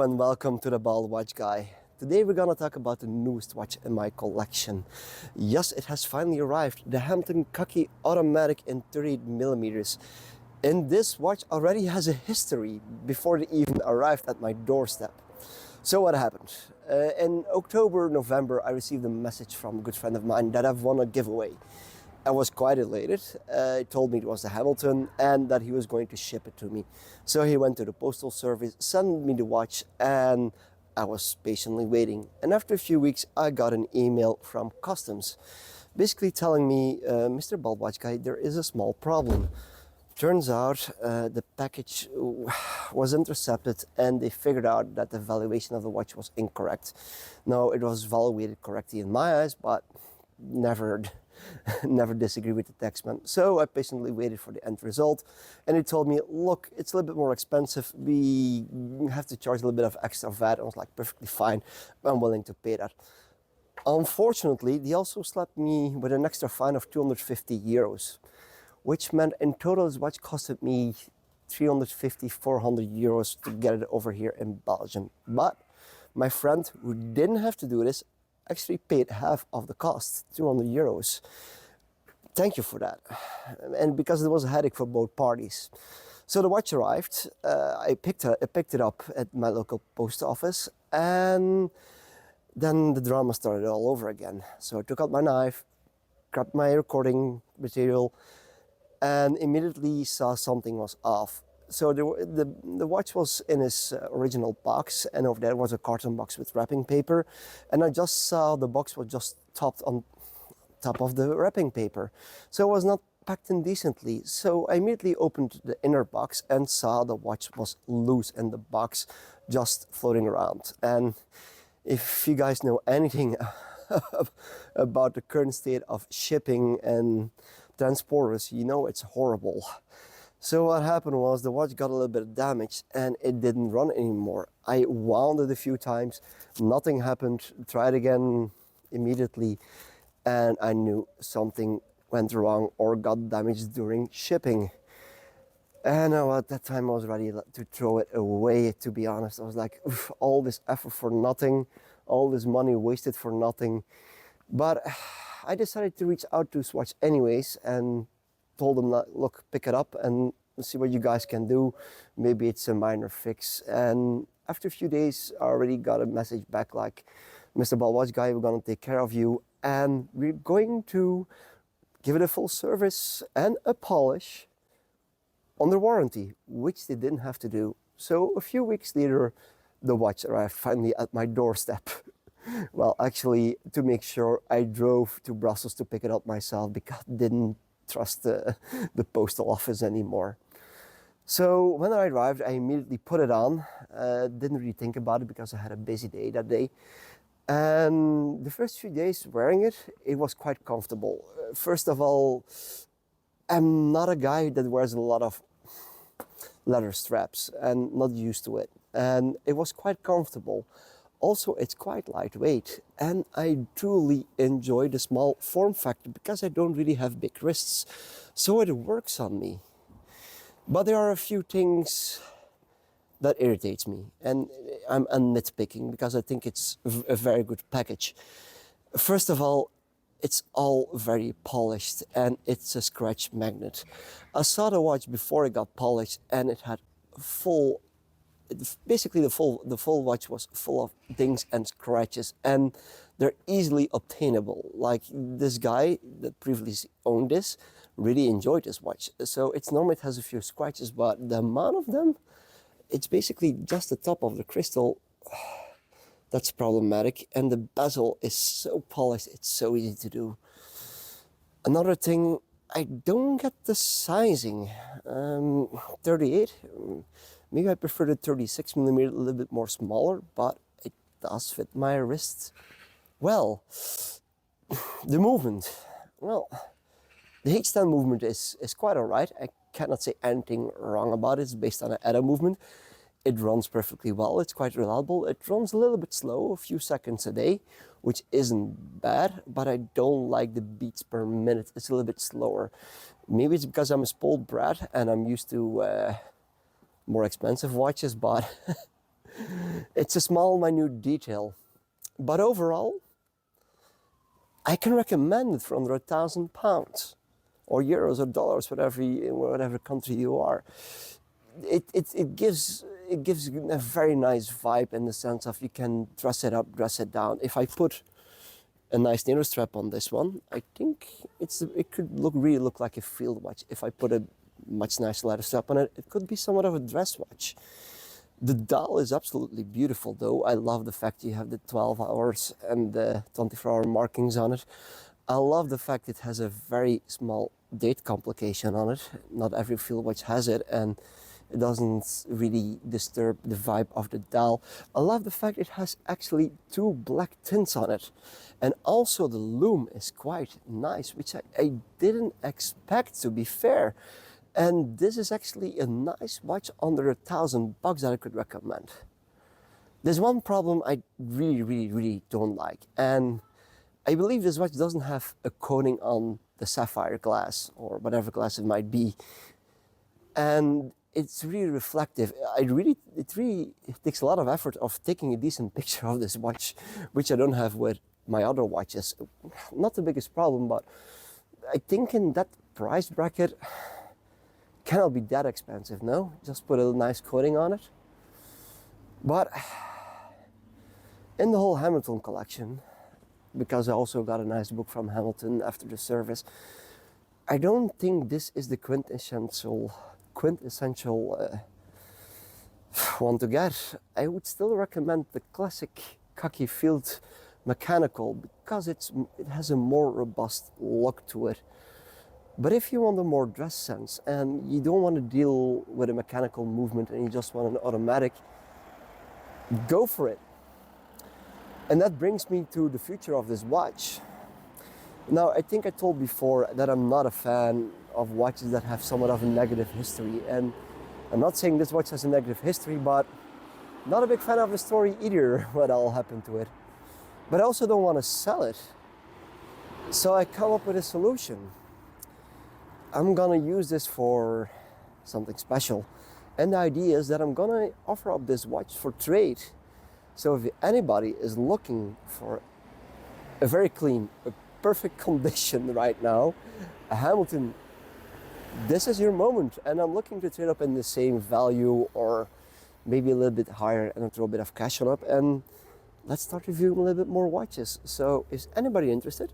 and welcome to the Bald Watch Guy. Today we're gonna talk about the newest watch in my collection. Yes, it has finally arrived, the Hamilton Khaki Automatic in 38mm. And this watch already has a history before it even arrived at my doorstep. So what happened? In October, November, I received a message from a good friend of mine that I've won a giveaway. I was quite elated. He told me it was the Hamilton and that he was going to ship it to me. So he went to the postal service, sent me the watch, and I was patiently waiting. And after a few weeks, I got an email from customs, basically telling me, Mr. Bald Watch Guy, there is a small problem. Turns out the package was intercepted and they figured out that the valuation of the watch was incorrect. Now, it was valuated correctly in my eyes, but never disagree with the taxman. So I patiently waited for the end result, and he told me, look, it's a little bit more expensive. We have to charge a little bit of extra VAT. I was like, perfectly fine. I'm willing to pay that. Unfortunately, they also slapped me with an extra fine of 250 euros, which meant in total this watch costed me 350, 400 euros to get it over here in Belgium. But my friend, who didn't have to do this, actually paid half of the cost, 200 euros. Thank you for that. And because it was a headache for both parties. So the watch arrived, I picked it up at my local post office, and then the drama started all over again. So I took out my knife, grabbed my recording material, and immediately saw something was off. So the watch was in its original box, and over there was a carton box with wrapping paper, and I just saw the box was just topped on top of the wrapping paper, so it was not packed in decently. So I immediately opened the inner box and saw the watch was loose in the box, just floating around. And if you guys know anything about the current state of shipping and transporters, you know it's horrible. So what happened was the watch got a little bit damaged and it didn't run anymore. I wound it a few times, nothing happened, tried again immediately, and I knew something went wrong or got damaged during shipping. And at that time I was ready to throw it away, to be honest. I was like, all this effort for nothing, all this money wasted for nothing. But I decided to reach out to Swatch anyways and told them, look, pick it up and see what you guys can do. Maybe it's a minor fix. And after a few days, I already got a message back like, Mr. Bald Watch Guy, we're gonna take care of you, and we're going to give it a full service and a polish under warranty, which they didn't have to do. So a few weeks later, the watch arrived finally at my doorstep. Well, actually, to make sure, I drove to Brussels to pick it up myself because I didn't trust the postal office anymore. So when I arrived, I immediately put it on. Didn't really think about it because I had a busy day that day. And the first few days wearing it, it was quite comfortable. First of all, I'm not a guy that wears a lot of leather straps and not used to it. And it was quite comfortable. Also, it's quite lightweight, and I truly enjoy the small form factor because I don't really have big wrists, so it works on me. But there are a few things that irritates me, and I'm nitpicking because I think it's a very good package. First of all, it's all very polished and it's a scratch magnet. I saw the watch before it got polished and it had basically the full watch was full of dings and scratches, and they're easily obtainable. Like this guy that previously owned this really enjoyed this watch. So it's normally it has a few scratches, but the amount of them, it's basically just the top of the crystal that's problematic, and the bezel is so polished, it's so easy to do. Another thing, I don't get the sizing. 38. Maybe I prefer the 36mm, a little bit more smaller, but it does fit my wrist well. The movement, well, the H10 movement is quite alright. I cannot say anything wrong about it. It's based on an ETA movement. It runs perfectly well. It's quite reliable. It runs a little bit slow, a few seconds a day, which isn't bad, but I don't like the beats per minute. It's a little bit slower. Maybe it's because I'm a spoiled brat and I'm used to more expensive watches, but It's a small, minute detail. But overall, I can recommend it for under £1,000 or euros or dollars, whatever country you are. It gives a very nice vibe in the sense of you can dress it up, dress it down. If I put a nice needle strap on this one, I think it could really look like a field watch. If I put a much nicer leather strap on it, it could be somewhat of a dress watch. The dial is absolutely beautiful though. I love the fact you have the 12 hours and the 24-hour markings on it. I love the fact it has a very small date complication on it. Not every field watch has it, and it doesn't really disturb the vibe of the dial. I love the fact it has actually 2 black tints on it. And also the lume is quite nice, which I didn't expect, to be fair. And this is actually a nice watch under $1,000 that I could recommend. There's one problem I really don't like, and I believe this watch doesn't have a coating on the sapphire glass or whatever glass it might be, and it's really reflective. It takes a lot of effort of taking a decent picture of this watch, which I don't have with my other watches. Not the biggest problem, but I think in that price bracket, cannot be that expensive, no? Just put a nice coating on it. But in the whole Hamilton collection, because I also got a nice book from Hamilton after the service, I don't think this is the quintessential one to get. I would still recommend the classic khaki field mechanical because it has a more robust look to it. But if you want a more dress sense and you don't want to deal with a mechanical movement and you just want an automatic, go for it. And that brings me to the future of this watch. Now, I think I told before that I'm not a fan of watches that have somewhat of a negative history. And I'm not saying this watch has a negative history, but not a big fan of the story either, what all happened to it. But I also don't want to sell it. So I come up with a solution. I'm gonna use this for something special. And the idea is that I'm gonna offer up this watch for trade. So if anybody is looking for a very clean, a perfect condition right now, a Hamilton, this is your moment. And I'm looking to trade up in the same value or maybe a little bit higher and throw a bit of cash on up, and let's start reviewing a little bit more watches. So is anybody interested?